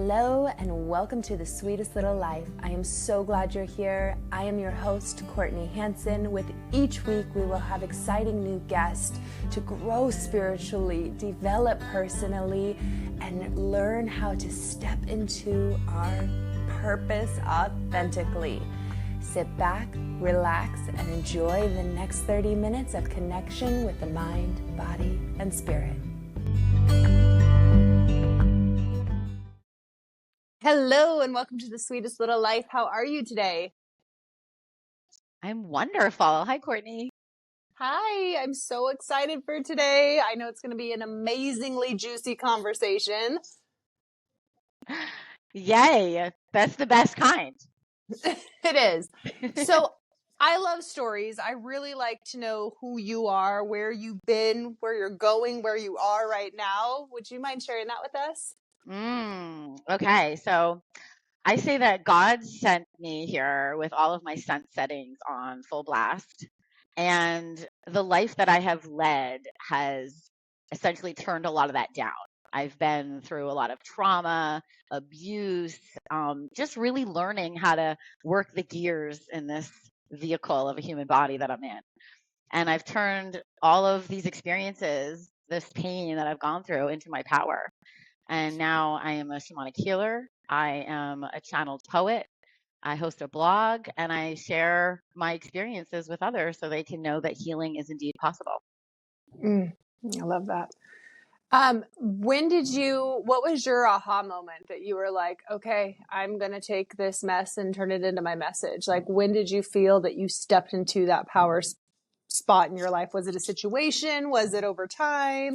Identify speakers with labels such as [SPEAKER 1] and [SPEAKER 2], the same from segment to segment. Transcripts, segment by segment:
[SPEAKER 1] Hello and welcome to the Sweetest Little Life. I am so glad you're here. I am your host, Courtney Hanson. With each week, we will have exciting new guests to grow spiritually, develop personally, and learn how to step into our purpose authentically. Sit back, relax, and enjoy the next 30 minutes of connection with the mind, body, and spirit. Hello and welcome to the Sweetest Little Life. How are you today?
[SPEAKER 2] I'm wonderful. Hi, Courtney.
[SPEAKER 1] Hi, I'm so excited for today. I know it's going to be an amazingly juicy conversation.
[SPEAKER 2] Yay. That's the best kind.
[SPEAKER 1] It is. So I love stories. I really like to know who you are, where you've been, where you're going, where you are right now. Would you mind sharing that with us?
[SPEAKER 2] Okay. So I say that God sent me here with all of my sense settings on full blast. And the life that I have led has essentially turned a lot of that down. I've been through a lot of trauma, abuse, just really learning how to work the gears in this vehicle of a human body that I'm in. And I've turned all of these experiences, this pain that I've gone through, into my power. And now I am a shamanic healer. I am a channeled poet. I host a blog and I share my experiences with others so they can know that healing is indeed possible.
[SPEAKER 1] I love that. What was your aha moment that you were like, okay, I'm going to take this mess and turn it into my message? Like, when did you feel that you stepped into that power spot in your life? Was it a situation? Was it over time?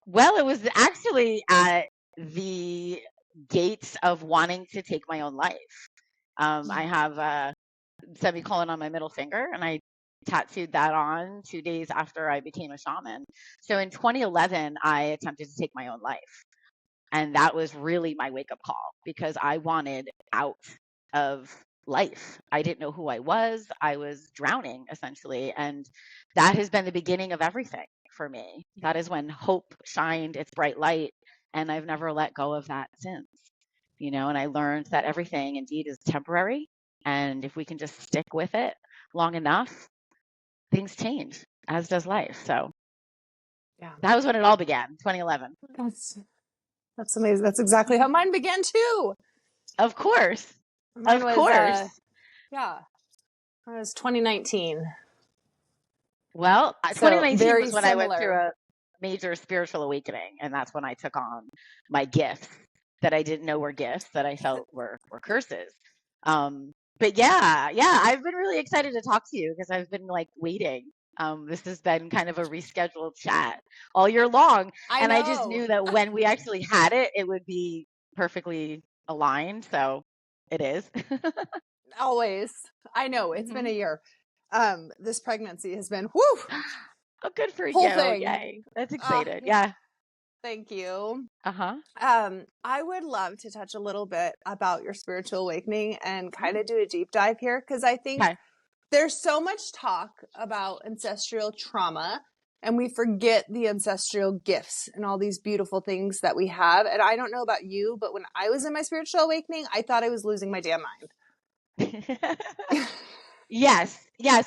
[SPEAKER 2] Well, it was actually at the gates of wanting to take my own life. I have a semicolon on my middle finger and I tattooed that on 2 days after I became a shaman. So in 2011, I attempted to take my own life. And that was really my wake up call because I wanted out of life. I didn't know who I was. I was drowning essentially. And that has been the beginning of everything for me. That is when hope shined its bright light. And I've never let go of that since, and I learned that everything indeed is temporary. And if we can just stick with it long enough, things change, as does life. So
[SPEAKER 1] Yeah,
[SPEAKER 2] that was when it all began, 2011.
[SPEAKER 1] That's amazing. That's exactly how mine began too.
[SPEAKER 2] Of course.
[SPEAKER 1] Mine
[SPEAKER 2] Of
[SPEAKER 1] was,
[SPEAKER 2] course.
[SPEAKER 1] It was 2019.
[SPEAKER 2] Well,
[SPEAKER 1] So
[SPEAKER 2] 2019
[SPEAKER 1] very
[SPEAKER 2] was when I went
[SPEAKER 1] similar.
[SPEAKER 2] through a major spiritual awakening, and that's when I took on my gifts that I didn't know were gifts that I felt were curses. But yeah, I've been really excited to talk to you because I've been like waiting. This has been kind of a rescheduled chat all year long,
[SPEAKER 1] I
[SPEAKER 2] and
[SPEAKER 1] know.
[SPEAKER 2] I just knew that when we actually had it, it would be perfectly aligned. So it is.
[SPEAKER 1] Always. I know. It's been a year. This pregnancy has been, whew,
[SPEAKER 2] Oh, good for
[SPEAKER 1] whole
[SPEAKER 2] you.
[SPEAKER 1] thing.
[SPEAKER 2] Yay. That's excited. Yeah.
[SPEAKER 1] Thank you.
[SPEAKER 2] Uh-huh.
[SPEAKER 1] I would love to touch a little bit about your spiritual awakening and kind of do a deep dive here because I think there's so much talk about ancestral trauma and we forget the ancestral gifts and all these beautiful things that we have. And I don't know about you, but when I was in my spiritual awakening, I thought I was losing my damn mind.
[SPEAKER 2] Yes,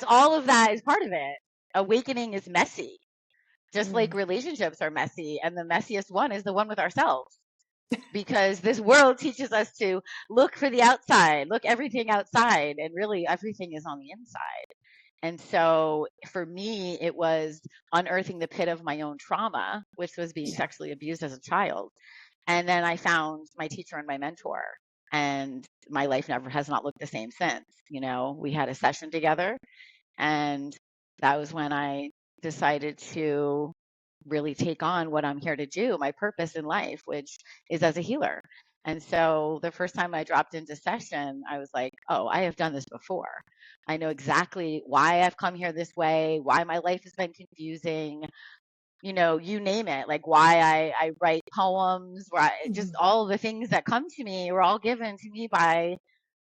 [SPEAKER 2] all of that is part of it. Awakening is messy, just like relationships are messy, and the messiest one is the one with ourselves. Because this world teaches us to look for the outside, look everything outside, and really everything is on the inside. And so for me, it was unearthing the pit of my own trauma, which was being sexually abused as a child. And then I found my teacher and my mentor, and my life has not looked the same since. We had a session together, and that was when I decided to really take on what I'm here to do, my purpose in life, which is as a healer. And so the first time I dropped into session, I was like, oh, I have done this before. I know exactly why I've come here this way, why my life has been confusing, you name it, like why I write poems, just all the things that come to me were all given to me by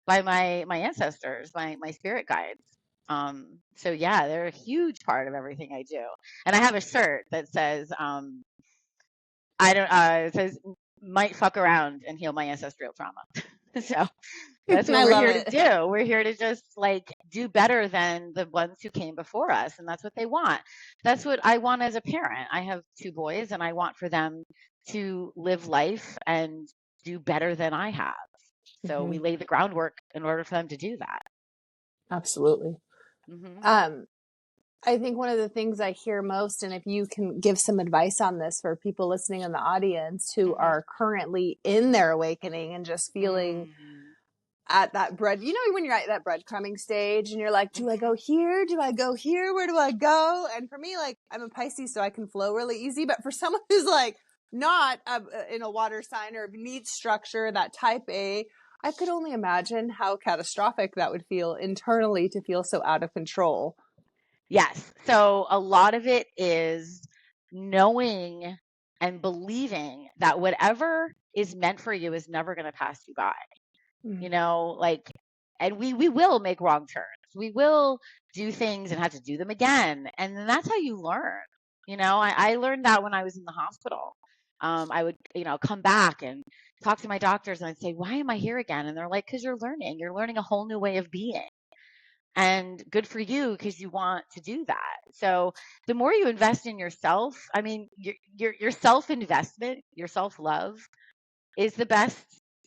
[SPEAKER 2] my ancestors, my spirit guides. So yeah, they're a huge part of everything I do. And I have a shirt that says, it says, might fuck around and heal my ancestral trauma. So that's what
[SPEAKER 1] I
[SPEAKER 2] we're
[SPEAKER 1] love
[SPEAKER 2] here to
[SPEAKER 1] it.
[SPEAKER 2] do. We're here to just like do better than the ones who came before us. And that's what they want. That's what I want as a parent. I have 2 boys and I want for them to live life and do better than I have. So we lay the groundwork in order for them to do that.
[SPEAKER 1] Absolutely. I think one of the things I hear most, and if you can give some advice on this for people listening in the audience who are currently in their awakening and just feeling at that when you're at that breadcrumbing stage and you're like, do I go here? Do I go here? Where do I go? And for me, like, I'm a Pisces, so I can flow really easy. But for someone who's like not in a water sign or needs structure, that type A, I could only imagine how catastrophic that would feel internally to feel so out of control.
[SPEAKER 2] Yes. So a lot of it is knowing and believing that whatever is meant for you is never going to pass you by. You know, like, and we will make wrong turns. We will do things and have to do them again. And then that's how you learn. You know, I learned that when I was in the hospital. I would, come back and talk to my doctors and I'd say, why am I here again? And they're like, because you're learning a whole new way of being. And good for you because you want to do that. So the more you invest in yourself, I mean, your self-investment, your self-love is the best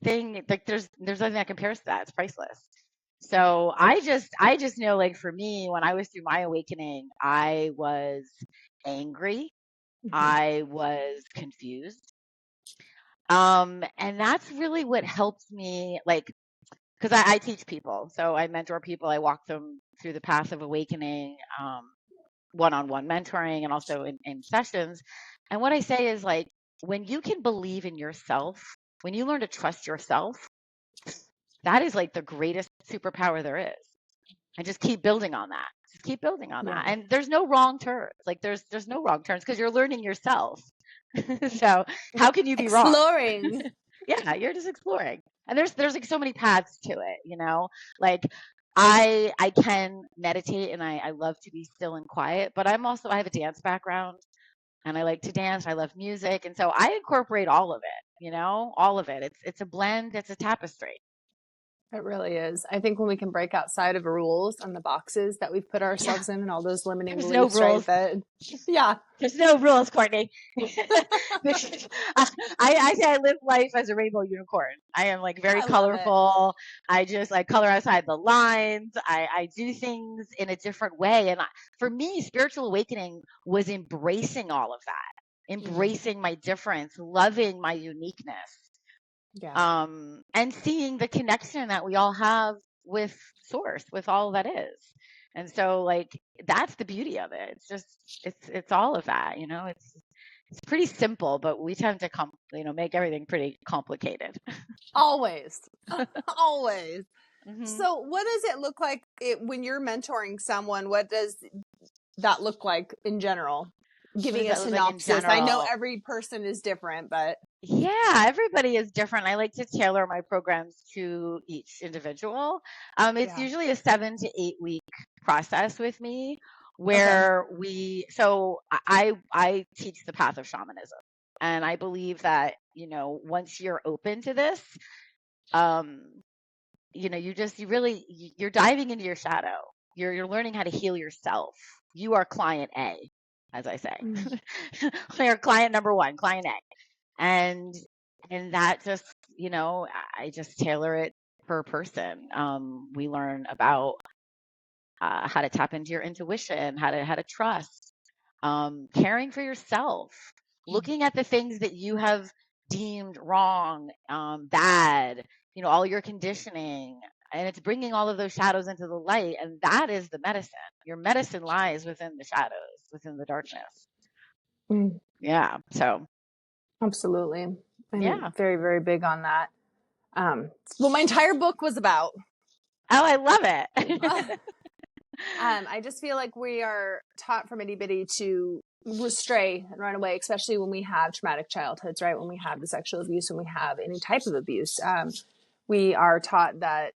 [SPEAKER 2] thing. Like there's nothing that compares to that. It's priceless. So I just know, like, for me, when I was through my awakening, I was angry. I was confused. And that's really what helped me, like, because I teach people. So I mentor people. I walk them through the path of awakening, one-on-one mentoring and also in sessions. And what I say is, like, when you can believe in yourself, when you learn to trust yourself, that is like the greatest superpower there is. And just keep building on that. Just keep building on that. And there's no wrong turns. Like there's no wrong turns because you're learning yourself. So how can you be wrong?
[SPEAKER 1] Exploring.
[SPEAKER 2] Yeah, you're just exploring. And there's like so many paths to it, Like I can meditate and I love to be still and quiet, but I have a dance background and I like to dance. I love music. And so I incorporate all of it, all of it. It's a blend, it's a tapestry.
[SPEAKER 1] It really is. I think when we can break outside of the rules and the boxes that we've put ourselves in and all those limiting
[SPEAKER 2] There's
[SPEAKER 1] beliefs,
[SPEAKER 2] no rules.
[SPEAKER 1] right?
[SPEAKER 2] There's no rules, Courtney. I say I live life as a rainbow unicorn. I am like very colorful. I just like color outside the lines. I do things in a different way. And for me, spiritual awakening was embracing all of that, embracing my difference, loving my uniqueness. And seeing the connection that we all have with source, with all that is. And so, like, that's the beauty of it. It's just, it's all of that, it's pretty simple, but we tend to make everything pretty complicated.
[SPEAKER 1] Always. Always. So what does it look like when you're mentoring someone? What does that look like in general? Giving a synopsis. I know every person is different, but
[SPEAKER 2] yeah, everybody is different. I like to tailor my programs to each individual. It's usually a 7 to 8 week process with me where I teach the path of shamanism. And I believe that, once you're open to this, you're diving into your shadow. You're learning how to heal yourself. You are client A, as I say. You're client number 1, client A. And that just, I just tailor it per person. We learn about how to tap into your intuition, how to trust, caring for yourself, looking at the things that you have deemed wrong, bad, all your conditioning, and it's bringing all of those shadows into the light. And that is the medicine. Your medicine lies within the shadows, within the darkness. Yeah. So.
[SPEAKER 1] Absolutely. I'm very, very big on that. Well, my entire book was about.
[SPEAKER 2] Oh, I love it.
[SPEAKER 1] I just feel like we are taught from itty bitty to stray and run away, especially when we have traumatic childhoods, right? When we have the sexual abuse, when we have any type of abuse, we are taught that,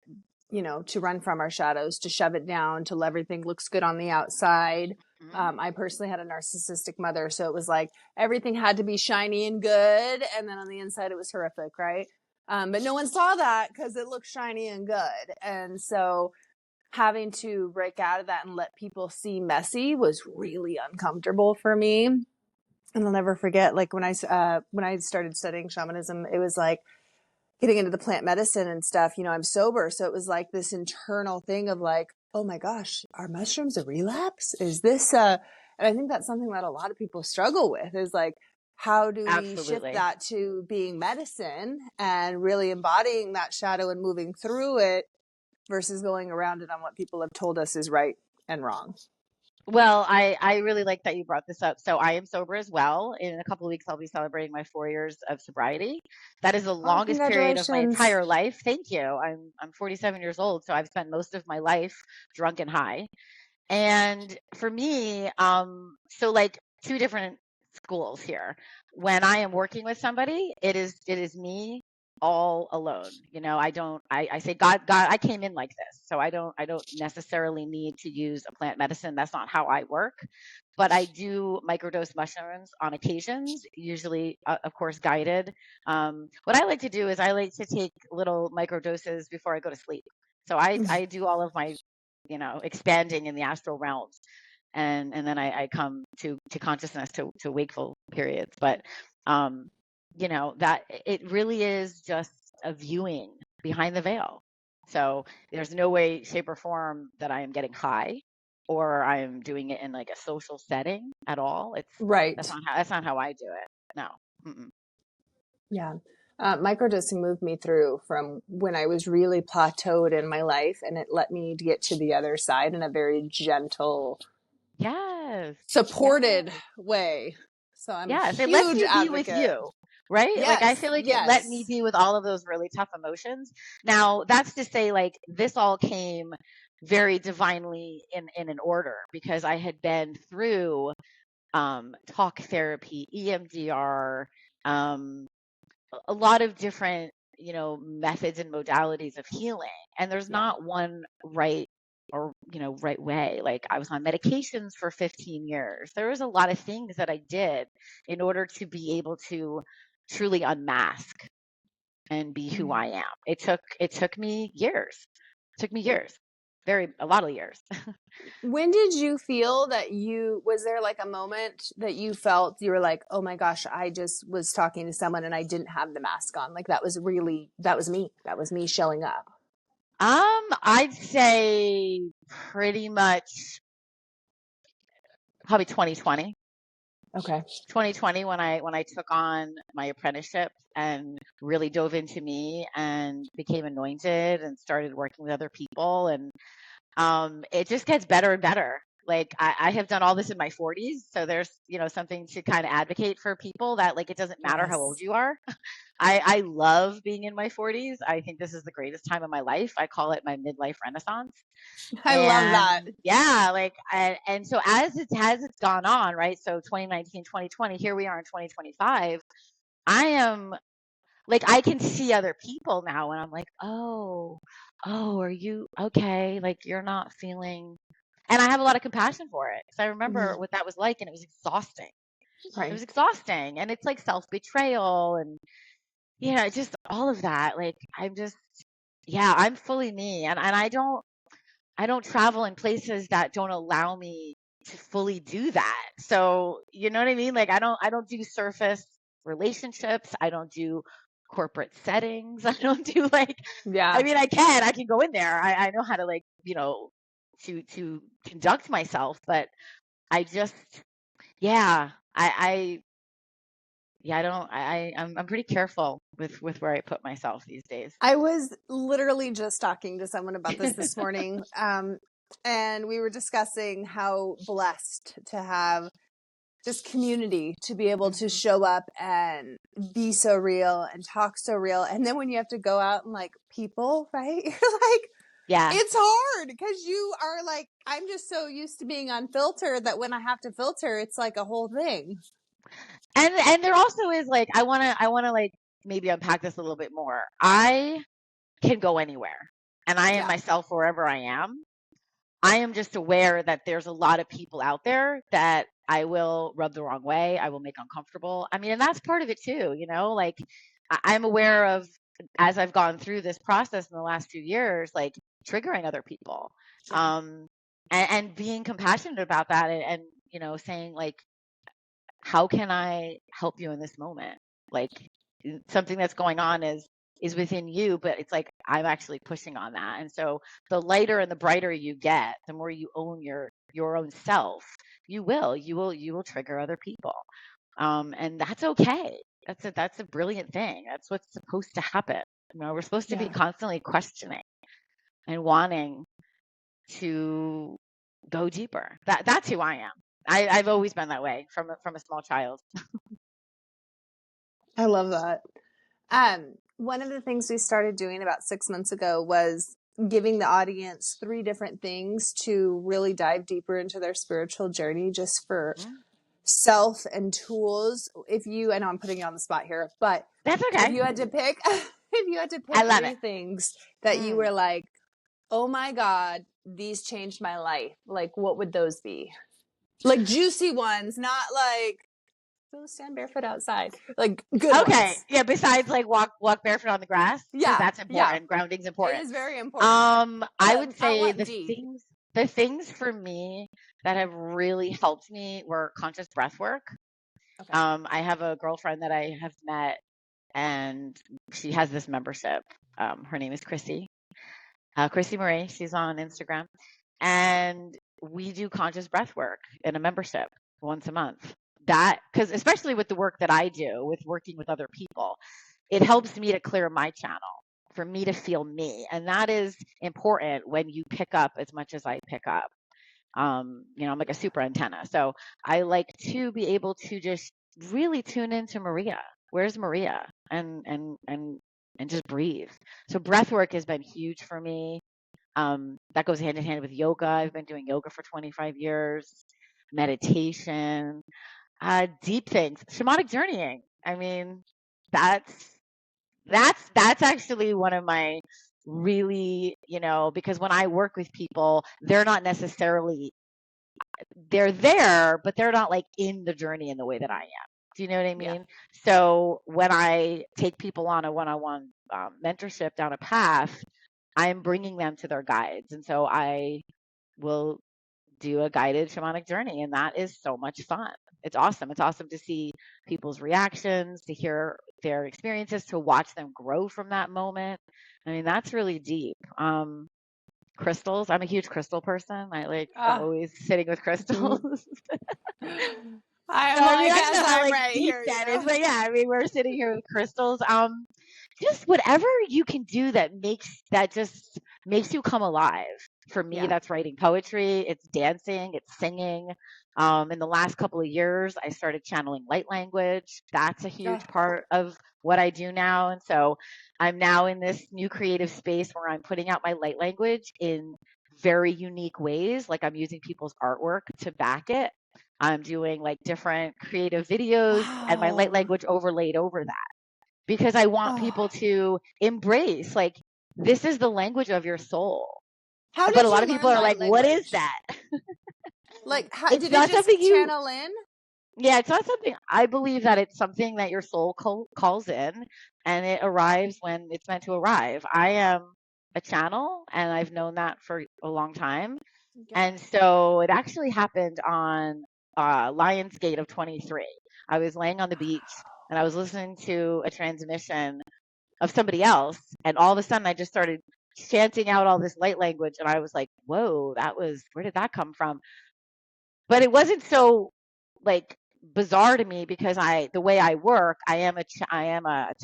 [SPEAKER 1] to run from our shadows, to shove it down, till everything looks good on the outside.
[SPEAKER 2] Mhm.
[SPEAKER 1] I personally had a narcissistic mother, so it was like everything had to be shiny and good, and then on the inside it was horrific, right? But no one saw that because it looked shiny and good, and so having to break out of that and let people see messy was really uncomfortable for me. And I'll never forget, like when I started studying shamanism, it was like getting into the plant medicine and stuff. You know, I'm sober, so it was like this internal thing of like, oh my gosh, are mushrooms a relapse? Is this and I think that's something that a lot of people struggle with, is like, how do we shift
[SPEAKER 2] Absolutely.
[SPEAKER 1] that to being medicine and really embodying that shadow and moving through it versus going around it on what people have told us is right and wrong.
[SPEAKER 2] Well, I really like that you brought this up. So I am sober as well. In a couple of weeks, I'll be celebrating my 4 years of sobriety. That is the
[SPEAKER 1] Oh,
[SPEAKER 2] longest period of my
[SPEAKER 1] congratulations.
[SPEAKER 2] entire life. Thank you. I'm 47 years old, so I've spent most of my life drunk and high. And for me, so like two different schools here. When I am working with somebody, it is me all alone. You know, I say, God, I came in like this. So I don't necessarily need to use a plant medicine. That's not how I work. But I do microdose mushrooms on occasions, usually, of course, guided. What I like to do is I like to take little microdoses before I go to sleep. So I do all of my expanding in the astral realms, and then I come to consciousness, to wakeful periods. But um, that it really is just a viewing behind the veil. So there's no way, shape, or form that I am getting high, or I am doing it in like a social setting at all. That's
[SPEAKER 1] Right.
[SPEAKER 2] not how I do it. No. Mm-mm.
[SPEAKER 1] Yeah. Microdosing moved me through from when I was really plateaued in my life, and it let me get to the other side in a very gentle,
[SPEAKER 2] Yes.
[SPEAKER 1] supported
[SPEAKER 2] Yes.
[SPEAKER 1] way. So I'm a
[SPEAKER 2] Yes, it lets
[SPEAKER 1] huge
[SPEAKER 2] you be with
[SPEAKER 1] advocate.
[SPEAKER 2] you, right? Like I
[SPEAKER 1] Yes,
[SPEAKER 2] feel like it let me
[SPEAKER 1] yes.
[SPEAKER 2] be with all of those really tough emotions. Now, that's to say, like, this all came very divinely in an order, because I had been through talk therapy, EMDR, um a lot of different, methods and modalities of healing. And there's
[SPEAKER 1] Yeah.
[SPEAKER 2] not one right, or, right way. Like I was on medications for 15 years. There was a lot of things that I did in order to be able to truly unmask and be who
[SPEAKER 1] Mm.
[SPEAKER 2] I am. It took me years. It took me years. A lot of years.
[SPEAKER 1] When did you feel that was there like a moment that you felt you were like, oh my gosh, I just was talking to someone and I didn't have the mask on? Like that was really, that was me. That was me showing up.
[SPEAKER 2] I'd say pretty much probably 2020.
[SPEAKER 1] Okay.
[SPEAKER 2] 2020, when I took on my apprenticeship and really dove into me and became anointed and started working with other people. And it just gets better and better. Like I have done all this in my 40s, so there's something to kind of advocate for people, that like it doesn't matter how old
[SPEAKER 1] Yes.
[SPEAKER 2] you are. I love being in my 40s. I think this is the greatest time of my life. I call it my midlife renaissance.
[SPEAKER 1] I love that.
[SPEAKER 2] And yeah, like and so as it's gone on, right? So 2019, 2020, here we are in 2025. I am like, I can see other people now, and I'm like, oh, are you okay? Like you're not feeling, and I have a lot of compassion for it, because I remember
[SPEAKER 1] Mhm.
[SPEAKER 2] what that was like, and it was exhausting. It
[SPEAKER 1] Right.
[SPEAKER 2] was exhausting, and it's like self-betrayal, and just all of that. Like I'm just, yeah, I'm fully me, and I don't travel in places that don't allow me to fully do that. So, you know what I mean? Like I don't do surface relationships. I don't do corporate settings. I don't do like, I
[SPEAKER 1] Yeah.
[SPEAKER 2] mean, I can go in there. I know how to, like, to conduct myself, but I just, yeah, yeah, I don't, I'm pretty careful with where I put myself these days.
[SPEAKER 1] I was literally just talking to someone about this morning. And we were discussing how blessed to have just community to be able to
[SPEAKER 2] Hmm.
[SPEAKER 1] show up and be so real and talk so real. And then when you have to go out and like people, right? You're like,
[SPEAKER 2] Yeah.
[SPEAKER 1] it's hard because you are like, I'm just so used to being unfiltered that when I have to filter, it's like a whole thing.
[SPEAKER 2] And there also is, like, I wanna like maybe unpack this a little bit more. I can go anywhere, and I am
[SPEAKER 1] Yeah.
[SPEAKER 2] myself wherever I am. I am just aware that there's a lot of people out there that I will rub the wrong way. I will make uncomfortable. I mean, and that's part of it too, like I'm aware of, as I've gone through this process in the last few years, like triggering other people,
[SPEAKER 1] Yeah.
[SPEAKER 2] and being compassionate about that, and saying like, how can I help you in this moment? Like something that's going on is within you, but it's like I'm actually pushing on that. And so the lighter and the brighter you get, the more you own your own self, you will trigger other people. And that's okay. That's a brilliant thing. That's what's supposed to happen. We're supposed to be
[SPEAKER 1] Yeah.
[SPEAKER 2] constantly questioning and wanting to go deeper. That's who I am. I've always been that way from a small child.
[SPEAKER 1] I love that. One of the things we started doing about 6 months ago was giving the audience 3 different things to really dive deeper into their spiritual journey, just for self and tools. I know I'm putting you on the spot here, but
[SPEAKER 2] That's okay.
[SPEAKER 1] if you had to pick
[SPEAKER 2] I love
[SPEAKER 1] 3
[SPEAKER 2] it.
[SPEAKER 1] things that you were like, oh my God, these changed my life, like what would those be? Like juicy ones, not like go stand barefoot outside. Like good
[SPEAKER 2] Okay.
[SPEAKER 1] ones.
[SPEAKER 2] Yeah. Besides, like walk barefoot on the grass, because
[SPEAKER 1] Yeah.
[SPEAKER 2] that's
[SPEAKER 1] Yeah.
[SPEAKER 2] important. Grounding's
[SPEAKER 1] It
[SPEAKER 2] important.
[SPEAKER 1] is very important.
[SPEAKER 2] I would
[SPEAKER 1] I
[SPEAKER 2] say
[SPEAKER 1] want deep.
[SPEAKER 2] the things for me that have really helped me were conscious breath work.
[SPEAKER 1] Okay.
[SPEAKER 2] I have a girlfriend that I have met, and she has this membership. Her name is Chrissy Marie. She's on Instagram, and we do conscious breath work in a membership once a month. Because especially with the work that I do with working with other people, it helps me to clear my channel, for me to feel me. And that is important when you pick up as much as I pick up. I'm like a super antenna. So I like to be able to just really tune into Maria. Where's Maria? And just breathe. So breath work has been huge for me. That goes hand in hand with yoga. I've been doing yoga for 25 years, meditation, deep things, shamanic journeying. I mean, that's that's actually one of my really, because when I work with people, they're not necessarily, they're there, but they're not like in the journey in the way that I am. Do you know what I
[SPEAKER 1] Yeah.
[SPEAKER 2] mean? So when I take people on a one-on-one mentorship down a path, I'm bringing them to their guides. And so I will do a guided shamanic journey, and that is so much fun. It's awesome. It's awesome to see people's reactions, to hear their experiences, to watch them grow from that moment. I mean, that's really deep. Crystals. I'm a huge crystal person. I'm always sitting with crystals. So I mean, I don't know how
[SPEAKER 1] I'm
[SPEAKER 2] like
[SPEAKER 1] right
[SPEAKER 2] deep
[SPEAKER 1] here,
[SPEAKER 2] that is, but yeah, I mean, we're sitting here with crystals. Just whatever you can do that just makes you come alive. For me,
[SPEAKER 1] Yeah.
[SPEAKER 2] that's writing poetry, it's dancing, it's singing. In the last couple of years, I started channeling light language. That's a huge part of what I do now. And so I'm now in this new creative space where I'm putting out my light language in very unique ways. Like I'm using people's artwork to back it. I'm doing like different creative videos and my light
[SPEAKER 1] Wow.
[SPEAKER 2] language overlaid over that, because I want people to embrace, like, this is the language of your soul.
[SPEAKER 1] How
[SPEAKER 2] But
[SPEAKER 1] did
[SPEAKER 2] a lot
[SPEAKER 1] you
[SPEAKER 2] of people
[SPEAKER 1] learn
[SPEAKER 2] are
[SPEAKER 1] light
[SPEAKER 2] like, what is
[SPEAKER 1] language?
[SPEAKER 2] that?
[SPEAKER 1] Like,
[SPEAKER 2] It's
[SPEAKER 1] did it
[SPEAKER 2] not something
[SPEAKER 1] just
[SPEAKER 2] you,
[SPEAKER 1] channel in?
[SPEAKER 2] yeah, it's not something, I believe that it's something that your soul calls in, and it arrives when it's meant to arrive. I am a channel, and I've known that for a long time.
[SPEAKER 1] Yeah.
[SPEAKER 2] And so it actually happened on Lionsgate of 23. I was laying on the beach and I was listening to a transmission of somebody else, and all of a sudden I just started chanting out all this light language, and I was like, whoa, where did that come from? But it wasn't so like bizarre to me, because the way I work, I am a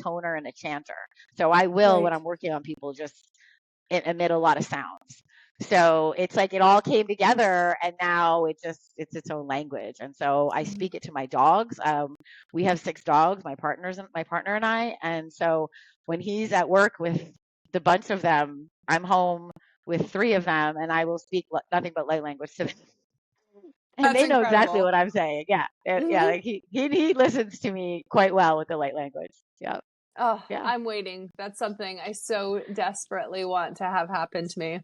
[SPEAKER 2] toner and a chanter. So I will, when
[SPEAKER 1] Right.
[SPEAKER 2] I'm working on people, just emit a lot of sounds. So it's like it all came together, and now it's its own language. And so I speak it to my dogs. We have 6 dogs, my partner and I. And so when he's at work with the bunch of them, I'm home with 3 of them, and I will speak nothing but light language to them. And
[SPEAKER 1] That's
[SPEAKER 2] they know exactly
[SPEAKER 1] incredible.
[SPEAKER 2] what I'm saying. Yeah. Yeah. Like he listens to me quite well with the light language. Yeah.
[SPEAKER 1] Oh,
[SPEAKER 2] Yeah.
[SPEAKER 1] I'm waiting. That's something I so desperately want to have happen to me.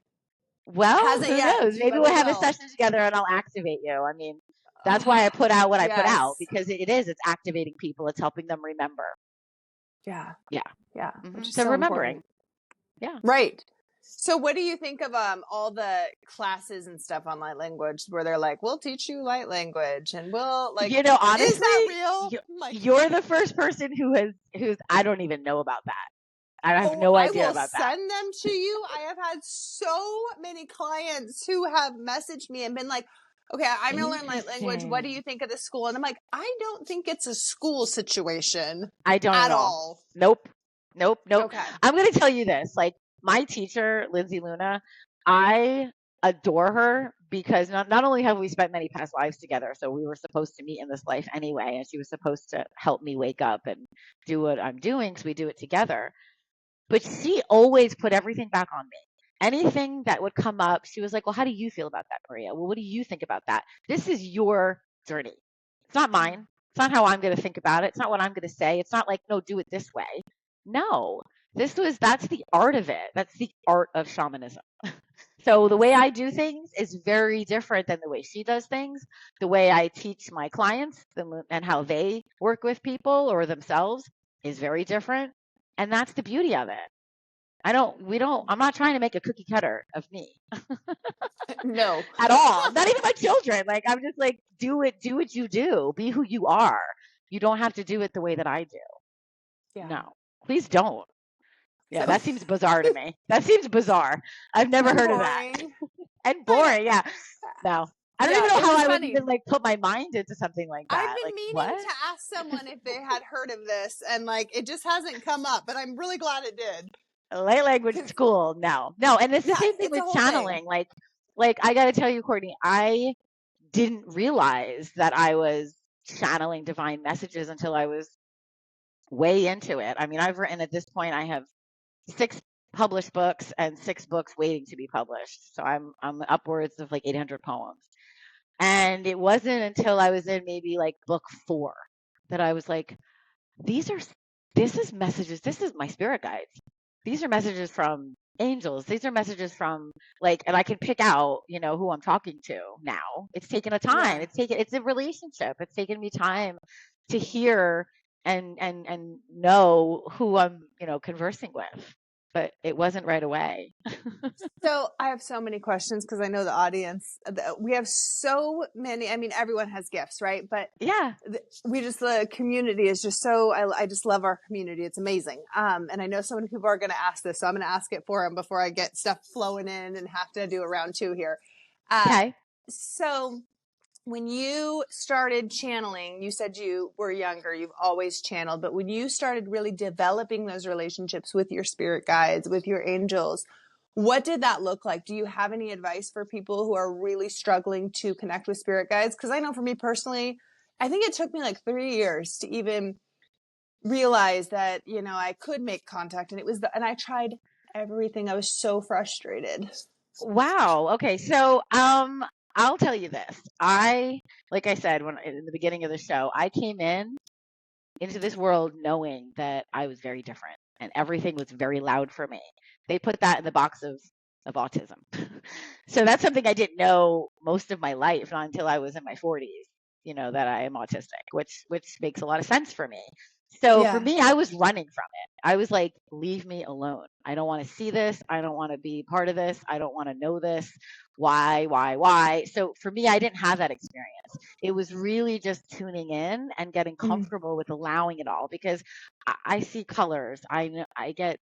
[SPEAKER 2] Well,
[SPEAKER 1] Hasn't
[SPEAKER 2] who
[SPEAKER 1] yet,
[SPEAKER 2] knows? Maybe
[SPEAKER 1] but
[SPEAKER 2] we'll
[SPEAKER 1] it
[SPEAKER 2] have a
[SPEAKER 1] will.
[SPEAKER 2] session together and I'll activate you. I mean, that's why I put out what I put out,
[SPEAKER 1] Yes.
[SPEAKER 2] because it's activating people. It's helping them remember.
[SPEAKER 1] Yeah.
[SPEAKER 2] Yeah.
[SPEAKER 1] Yeah. Which is
[SPEAKER 2] So
[SPEAKER 1] so
[SPEAKER 2] remembering.
[SPEAKER 1] important.
[SPEAKER 2] Yeah.
[SPEAKER 1] Right. So what do you think of all the classes and stuff on light language where they're like, we'll teach you light language and we'll like, is
[SPEAKER 2] Honestly,
[SPEAKER 1] that real?
[SPEAKER 2] you're the first person who's I don't even know about that. I have no
[SPEAKER 1] I
[SPEAKER 2] idea
[SPEAKER 1] will
[SPEAKER 2] about that.
[SPEAKER 1] send them to you. I have had so many clients who have messaged me and been like, okay, I'm going to learn light language. What do you think of the school? And I'm like, I don't think it's a school situation.
[SPEAKER 2] I don't
[SPEAKER 1] at all.
[SPEAKER 2] Nope.
[SPEAKER 1] Okay.
[SPEAKER 2] I'm going to tell you this. Like, my teacher, Lindsay Luna, I adore her because not only have we spent many past lives together, so we were supposed to meet in this life anyway, and she was supposed to help me wake up and do what I'm doing because we do it together. But she always put everything back on me. Anything that would come up, she was like, well, how do you feel about that, Maria? Well, what do you think about that? This is your journey. It's not mine. It's not how I'm going to think about it. It's not what I'm going to say. It's not like, no, do it this way. No, that's the art of it. That's the art of shamanism. So the way I do things is very different than the way she does things. The way I teach my clients and how they work with people or themselves is very different. And that's the beauty of it. I'm not trying to make a cookie cutter of me.
[SPEAKER 1] No.
[SPEAKER 2] At all. Not even my children. Like, I'm just like, do what you do. Be who you are. You don't have to do it the way that I do.
[SPEAKER 1] Yeah.
[SPEAKER 2] No, please don't. Yeah,
[SPEAKER 1] So,
[SPEAKER 2] that seems bizarre to me. That seems bizarre. I've never heard of that. And boring, yeah. No. I don't even know how I would even like put my mind into something like that.
[SPEAKER 1] I've been
[SPEAKER 2] like,
[SPEAKER 1] meaning
[SPEAKER 2] what?
[SPEAKER 1] to ask someone if they had heard of this and like it just hasn't come up, but I'm really glad it did.
[SPEAKER 2] Light language school, no. And it's the same thing with channeling. Like I got to tell you, Courtney, I didn't realize that I was channeling divine messages until I was way into it. I mean, I've written at this point, I have 6 published books and 6 books waiting to be published. So I'm upwards of like 800 poems. And it wasn't until I was in maybe like book 4 that I was like, this is messages. This is my spirit guides. These are messages from angels. These are messages from and I can pick out, who I'm talking to now. It's taken a time. It's a relationship. It's taken me time to hear and know who I'm, conversing with. But it wasn't right away.
[SPEAKER 1] So I have so many questions because I know the audience. We have so many. I mean, everyone has gifts, right? But
[SPEAKER 2] yeah,
[SPEAKER 1] the community is just so. I just love our community. It's amazing. And I know so many people are going to ask this, so I'm going to ask it for them before I get stuff flowing in and have to do a round 2 here.
[SPEAKER 2] Okay.
[SPEAKER 1] So when you started channeling, you said you were younger, you've always channeled, but when you started really developing those relationships with your spirit guides, with your angels, what did that look like? Do you have any advice for people who are really struggling to connect with spirit guides? Because I know for me personally, I think it took me like 3 years to even realize that, I could make contact, and and I tried everything. I was so frustrated.
[SPEAKER 2] Wow. Okay. So, I'll tell you this. Like I said, when in the beginning of the show, I came into this world knowing that I was very different and everything was very loud for me. They put that in the box of autism. So that's something I didn't know most of my life, not until I was in my 40s, that I am autistic, which makes a lot of sense for me. So for me, I was running from it. I was like, leave me alone. I don't want to see this. I don't want to be part of this. I don't want to know this. Why? So for me, I didn't have that experience. It was really just tuning in and getting comfortable with allowing it all, because I see colors. I get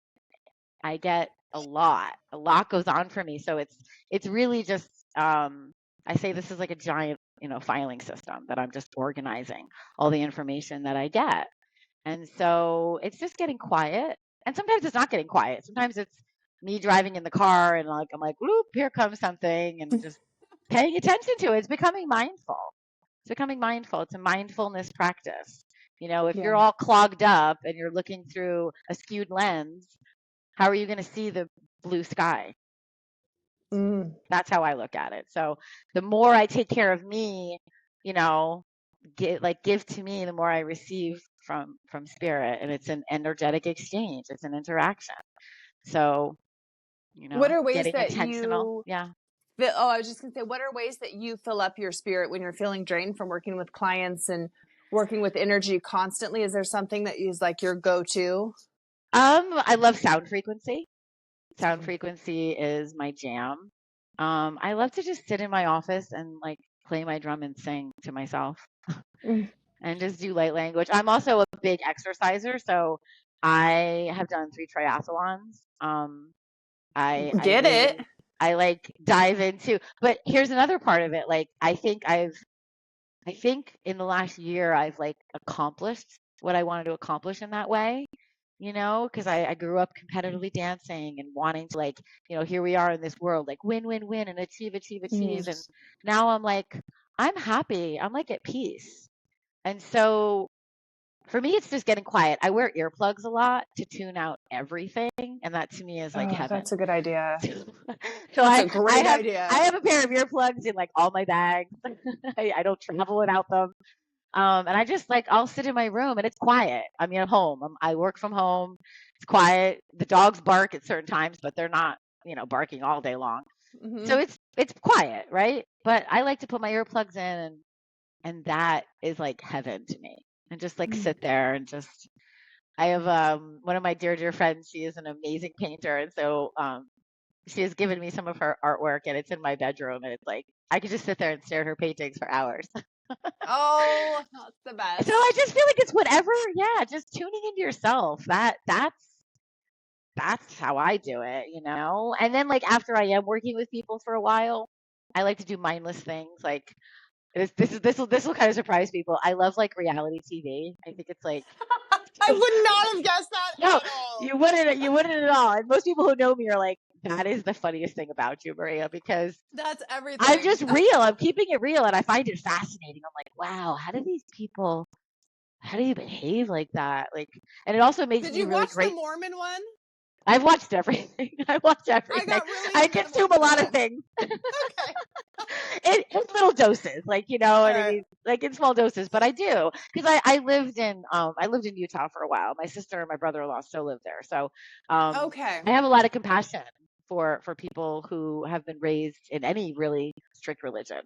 [SPEAKER 2] a lot goes on for me. So it's really just, I say this is like a giant, filing system that I'm just organizing all the information that I get. And so it's just getting quiet. And sometimes it's not getting quiet. Sometimes it's me driving in the car and I'm like, whoop, here comes something, and just paying attention to it. It's becoming mindful. It's a mindfulness practice. If you're all clogged up and you're looking through a skewed lens, how are you going to see the blue sky? That's how I look at it. So the more I take care of me, give to me, the more I receive from spirit, and it's an energetic exchange. It's an interaction. So
[SPEAKER 1] What are ways
[SPEAKER 2] getting
[SPEAKER 1] that
[SPEAKER 2] intentional.
[SPEAKER 1] you
[SPEAKER 2] Yeah.
[SPEAKER 1] I was just gonna say, what are ways that you fill up your spirit when you're feeling drained from working with clients and working with energy constantly? Is there something that is like your go-to?
[SPEAKER 2] I love sound frequency. Sound frequency is my jam. I love to just sit in my office and like play my drum and sing to myself
[SPEAKER 1] Mm.
[SPEAKER 2] and just do light language. I'm also a big exerciser, so I have done 3 triathlons. I
[SPEAKER 1] Get it?
[SPEAKER 2] really I like dive into, but here's another part of it. Like I think in the last year I've like accomplished what I wanted to accomplish in that way, because I grew up competitively dancing and wanting to like, here we are in this world, like win, win, win and achieve, achieve, achieve. And now I'm like, I'm happy. I'm like at peace. And so for me, it's just getting quiet. I wear earplugs a lot to tune out everything, and that to me is like
[SPEAKER 1] Oh,
[SPEAKER 2] heaven.
[SPEAKER 1] that's a good idea.
[SPEAKER 2] So
[SPEAKER 1] That's a great idea.
[SPEAKER 2] I have a pair of earplugs in like all my bags. I don't travel without them. And I just like I'll sit in my room and it's quiet. I mean, I'm home. I work from home. It's quiet. The dogs bark at certain times, but they're not, barking all day long. So it's quiet, right? But I like to put my earplugs in, and that is like heaven to me. And just like sit there and just I have one of my dear friends, she is an amazing painter, and so she has given me some of her artwork, and it's in my bedroom, and it's like I could just sit there and stare at her paintings for hours.
[SPEAKER 1] Oh, that's the best.
[SPEAKER 2] So I just feel like it's whatever, yeah, just tuning into yourself. That's how I do it, And then like after I am working with people for a while, I like to do mindless things. Like this will kind of surprise people. I love like reality TV. I think it's like
[SPEAKER 1] I would not have guessed that
[SPEAKER 2] no,
[SPEAKER 1] at all.
[SPEAKER 2] you wouldn't at all. And most people who know me are like, that is the funniest thing about you, Maria, because
[SPEAKER 1] That's everything.
[SPEAKER 2] I'm just real. I'm keeping it real, and I find it fascinating. I'm like, wow, how do you behave like that? Like, and it also makes
[SPEAKER 1] Did
[SPEAKER 2] me
[SPEAKER 1] you
[SPEAKER 2] really
[SPEAKER 1] watch
[SPEAKER 2] great.
[SPEAKER 1] the Mormon one?
[SPEAKER 2] I've watched everything. I watch everything.
[SPEAKER 1] I got really
[SPEAKER 2] I
[SPEAKER 1] into the
[SPEAKER 2] consume a
[SPEAKER 1] Mormon
[SPEAKER 2] lot
[SPEAKER 1] one.
[SPEAKER 2] of things.
[SPEAKER 1] Okay.
[SPEAKER 2] In little doses, like what I
[SPEAKER 1] Right.
[SPEAKER 2] mean, like in small doses. But I do because I lived in Utah for a while. My sister and my brother-in-law still live there, so
[SPEAKER 1] Okay.
[SPEAKER 2] I have a lot of compassion for people who have been raised in any really strict religion,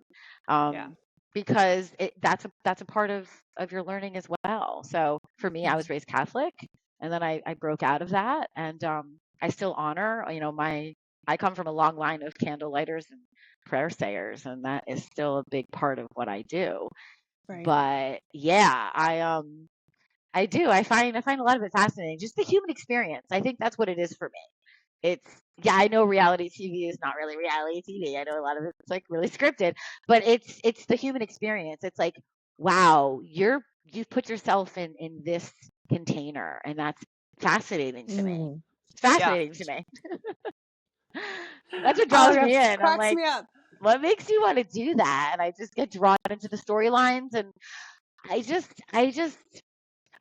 [SPEAKER 1] Yeah.
[SPEAKER 2] because that's a part of your learning as well. So for me, I was raised Catholic, and then I broke out of that, and I still honor, I come from a long line of candle lighters and prayer sayers, and that is still a big part of what I do.
[SPEAKER 1] Right.
[SPEAKER 2] But yeah, I do. I find a lot of it fascinating. Just the human experience. I think that's what it is for me. I know reality TV is not really reality TV. I know a lot of it's like really scripted, but it's the human experience. It's like, wow, you've put yourself in this container, and that's fascinating to me. It's fascinating to me. That's what draws me in. I'm
[SPEAKER 1] Cracks
[SPEAKER 2] like,
[SPEAKER 1] me up.
[SPEAKER 2] what makes you want to do that? And I just get drawn into the storylines, and I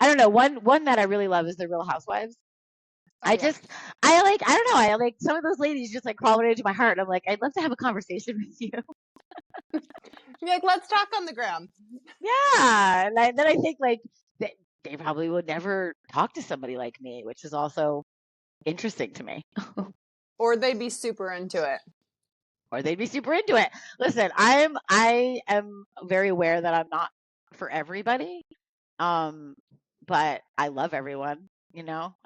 [SPEAKER 2] don't know. One that I really love is the Real Housewives. I don't know. I like some of those ladies just like crawl right into my heart. I'm like, I'd love to have a conversation with you.
[SPEAKER 1] You're like, let's talk on the ground.
[SPEAKER 2] Yeah. And then I think like they probably would never talk to somebody like me, which is also interesting to me.
[SPEAKER 1] Or they'd be super into it.
[SPEAKER 2] Or they'd be super into it. Listen, I am very aware that I'm not for everybody. But I love everyone.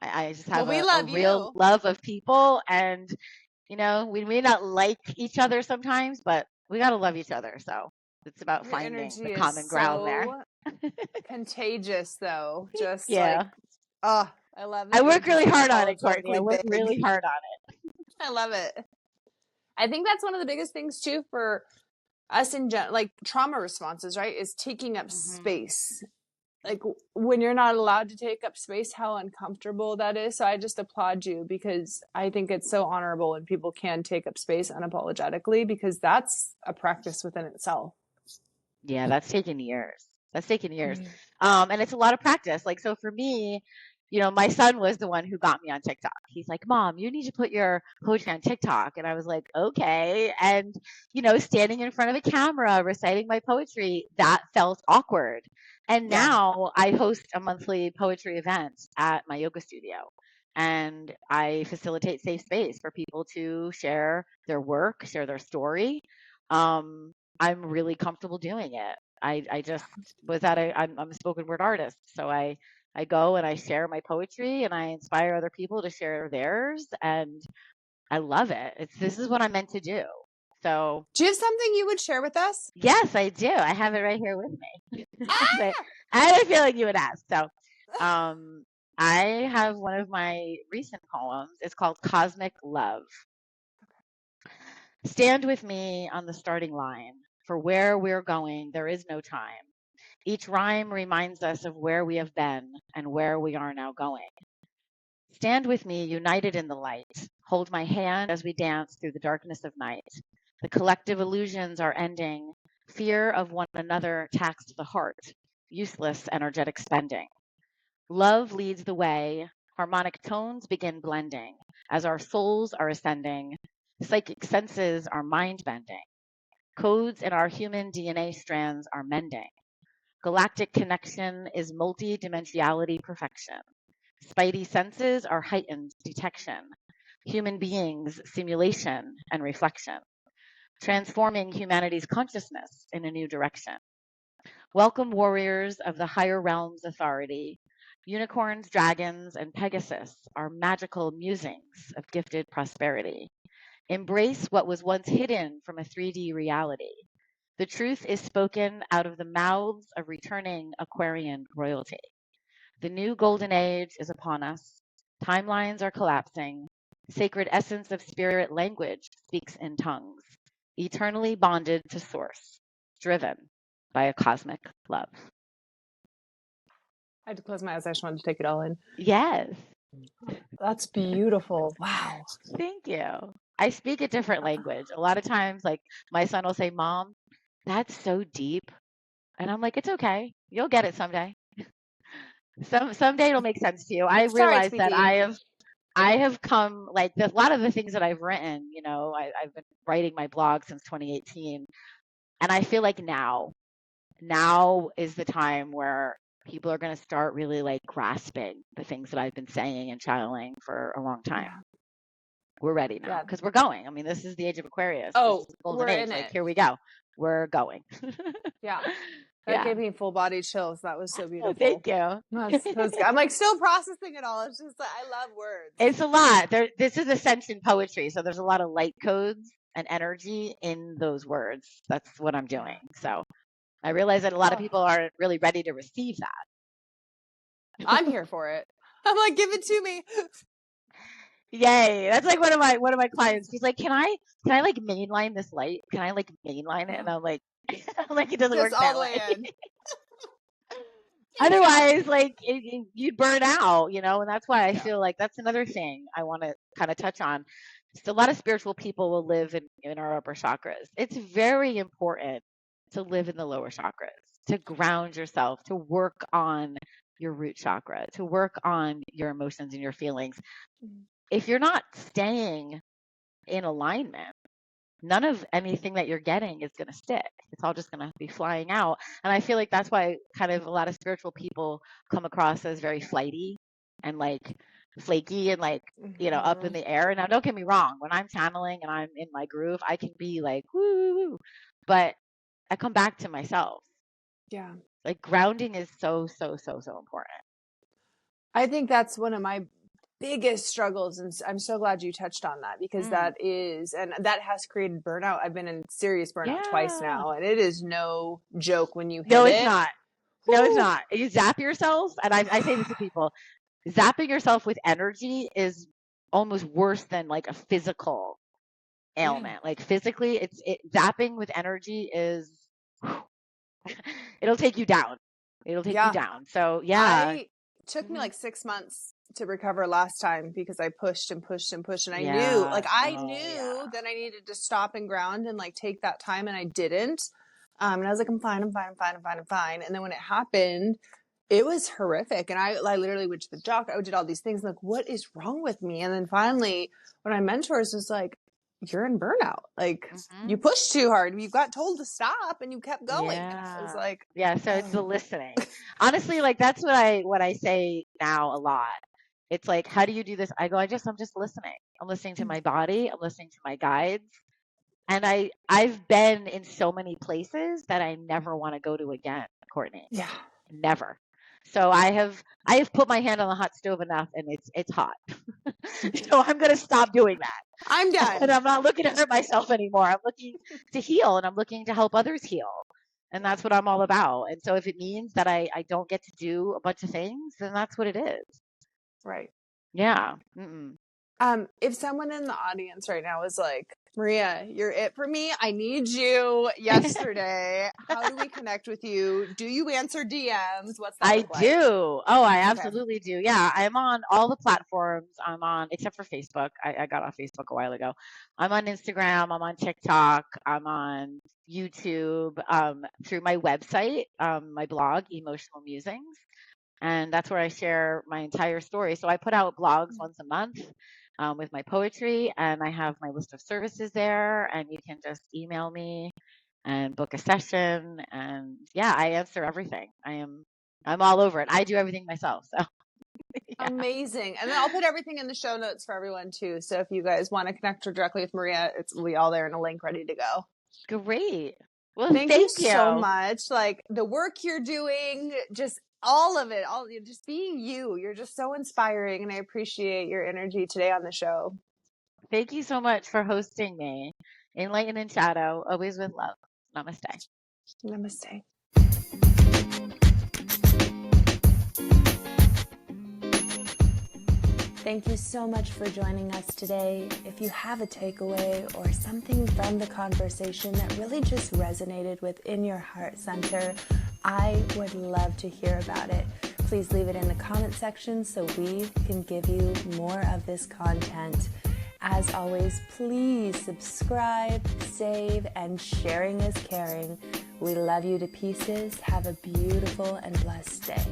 [SPEAKER 2] I just have
[SPEAKER 1] we
[SPEAKER 2] a
[SPEAKER 1] love
[SPEAKER 2] real
[SPEAKER 1] you.
[SPEAKER 2] love of people, and we may not like each other sometimes, but we got to love each other. So it's about
[SPEAKER 1] Your
[SPEAKER 2] finding
[SPEAKER 1] energy
[SPEAKER 2] the
[SPEAKER 1] is
[SPEAKER 2] common ground there.
[SPEAKER 1] Contagious, though. Just
[SPEAKER 2] Yeah.
[SPEAKER 1] I love it.
[SPEAKER 2] I work really hard on it, Courtney. I work really hard on it.
[SPEAKER 1] I love it. I think that's one of the biggest things too for us in general, like trauma responses, right? Is taking up space. Like when you're not allowed to take up space, how uncomfortable that is. So I just applaud you, because I think it's so honorable when people can take up space unapologetically, because that's a practice within itself.
[SPEAKER 2] Yeah, that's taken years. And it's a lot of practice. Like, so for me, my son was the one who got me on TikTok. He's like, Mom, you need to put your poetry on TikTok. And I was like, okay. And, standing in front of a camera, reciting my poetry, that felt awkward. And now I host a monthly poetry event at my yoga studio. and I facilitate safe space for people to share their work, share their story. I'm really comfortable doing it. I just was I'm a spoken word artist. So I go and I share my poetry and I inspire other people to share theirs. And I love it. This is what I'm meant to do. So,
[SPEAKER 1] Do you have something you would share with us?
[SPEAKER 2] yes, I do. I have it right here with me.
[SPEAKER 1] Ah!
[SPEAKER 2] I had a feeling you would ask. So, I have one of my recent poems. It's called Cosmic Love. Stand with me on the starting line. For where we're going, there is no time. Each rhyme reminds us of where we have been and where we are now going. Stand with me, united in the light. Hold my hand as we dance through the darkness of night. The collective illusions are ending. Fear of one another taxed the heart. Useless energetic spending. Love leads the way. Harmonic tones begin blending. As our souls are ascending, psychic senses are mind bending. Codes in our human DNA strands are mending. Galactic connection is multi-dimensionality perfection. Spidey senses are heightened detection. Human beings, simulation and reflection. Transforming humanity's consciousness in a new direction. Welcome, warriors of the higher realms authority. Unicorns, dragons, and Pegasus are magical musings of gifted prosperity. Embrace what was once hidden from a 3D reality. The truth is spoken out of the mouths of returning Aquarian royalty. The new golden age is upon us. Timelines are collapsing. Sacred essence of spirit language speaks in tongues. Eternally bonded to source, driven by a cosmic love.
[SPEAKER 1] I had to close my eyes. I just wanted to take it all in.
[SPEAKER 2] Yes.
[SPEAKER 1] That's beautiful. Wow.
[SPEAKER 2] Thank you. I speak a different language. A lot of times, like my son will say, Mom, that's so deep. And I'm like, it's okay. You'll get it someday. Someday it'll make sense to you. I
[SPEAKER 1] Sorry to
[SPEAKER 2] realize
[SPEAKER 1] be
[SPEAKER 2] that
[SPEAKER 1] deep.
[SPEAKER 2] I have come like a lot of the things that I've written, I've been writing my blog since 2018. And I feel like now is the time where people are going to start really like grasping the things that I've been saying and channeling for a long time.
[SPEAKER 1] Yeah.
[SPEAKER 2] We're ready now
[SPEAKER 1] Yeah.
[SPEAKER 2] because we're going. I mean, this is the age of Aquarius.
[SPEAKER 1] Oh,
[SPEAKER 2] this is the golden
[SPEAKER 1] we're
[SPEAKER 2] age.
[SPEAKER 1] in
[SPEAKER 2] Like,
[SPEAKER 1] it.
[SPEAKER 2] here we go. We're going.
[SPEAKER 1] Yeah. That
[SPEAKER 2] Yeah.
[SPEAKER 1] gave me full body chills. That was so beautiful.
[SPEAKER 2] Thank you.
[SPEAKER 1] I'm like still processing it all. It's just like, I love words.
[SPEAKER 2] It's a lot. This is ascension poetry, so there's a lot of light codes and energy in those words. That's what I'm doing. So I realize that a lot of people aren't really ready to receive that.
[SPEAKER 1] I'm here for it. I'm like, give it to me.
[SPEAKER 2] Yay. That's like one of my clients. She's like, Can I like mainline this light? Can I like mainline it? And I'm like it doesn't
[SPEAKER 1] Just
[SPEAKER 2] work
[SPEAKER 1] all
[SPEAKER 2] that
[SPEAKER 1] the way
[SPEAKER 2] way.
[SPEAKER 1] in.
[SPEAKER 2] Otherwise, like you'd burn out, and that's why I feel like that's another thing I want to kind of touch on. Just a lot of spiritual people will live in our upper chakras. It's very important to live in the lower chakras, to ground yourself, to work on your root chakra, to work on your emotions and your feelings. If you're not staying in alignment, none of anything that you're getting is going to stick. It's all just going to be flying out. And I feel like that's why kind of a lot of spiritual people come across as very flighty and like flaky and like, up in the air. Now, don't get me wrong. When I'm channeling and I'm in my groove, I can be like, woo, woo, woo. But I come back to myself.
[SPEAKER 1] Yeah.
[SPEAKER 2] Like grounding is so, so, so, so important.
[SPEAKER 1] I think that's one of my biggest struggles, and I'm so glad you touched on that, because that has created burnout. I've been in serious burnout twice now, and it is no joke when you hit it.
[SPEAKER 2] No, it's not. No, it's not. You zap yourself, and I say this to people, zapping yourself with energy is almost worse than like a physical ailment. Like physically, zapping with energy is, it'll take you down. It'll take you down. So yeah.
[SPEAKER 1] It took me like 6 months to recover last time because I pushed and pushed and pushed, and I knew that I needed to stop and ground and like take that time, and I didn't. And I was like, I'm fine. And then when it happened, it was horrific. And I literally went to the doctor. I did all these things. Like, what is wrong with me? And then finally, one of my mentors was like, you're in burnout. Like, you pushed too hard. You got told to stop and you kept going.
[SPEAKER 2] Yeah.
[SPEAKER 1] And I was like,
[SPEAKER 2] so it's the listening. Honestly, like that's what I say now a lot It's like, how do you do this? I go, I'm just listening. I'm listening to my body. I'm listening to my guides. And I've been in so many places that I never want to go to again, Courtney.
[SPEAKER 1] Yeah.
[SPEAKER 2] Never. So I have put my hand on the hot stove enough, and it's hot. So I'm going to stop doing that.
[SPEAKER 1] I'm done.
[SPEAKER 2] And I'm not looking to hurt myself anymore. I'm looking to heal, and I'm looking to help others heal. And that's what I'm all about. And so if it means that I don't get to do a bunch of things, then that's what it is.
[SPEAKER 1] Right.
[SPEAKER 2] Yeah. Mm-mm.
[SPEAKER 1] If someone in the audience right now is like, Maria, you're it for me. I need you yesterday. How do we connect with you? Do you answer DMs? What's that look like?
[SPEAKER 2] I do. Oh, I absolutely do. Yeah, I'm on all the platforms. I'm on, except for Facebook. I got off Facebook a while ago. I'm on Instagram. I'm on TikTok. I'm on YouTube. Through my website, my blog, Emotional Musings. And that's where I share my entire story. So I put out blogs once a month with my poetry, and I have my list of services there, and you can just email me and book a session. And yeah, I answer everything. I'm all over it. I do everything myself. So yeah.
[SPEAKER 1] Amazing. And then I'll put everything in the show notes for everyone too. So if you guys want to connect directly with Maria, it'll be all there in a link ready to go.
[SPEAKER 2] Great. Well,
[SPEAKER 1] Thank you so much. Like the work you're doing, just all of it, just being you. You're just so inspiring, and I appreciate your energy today on the show.
[SPEAKER 2] Thank you so much for hosting me. In light and in shadow, always with love. Namaste.
[SPEAKER 1] Namaste. Thank you so much for joining us today. If you have a takeaway or something from the conversation that really just resonated within your heart center, I would love to hear about it. Please leave it in the comment section so we can give you more of this content. As always, please subscribe, save, and sharing is caring. We love you to pieces. Have a beautiful and blessed day.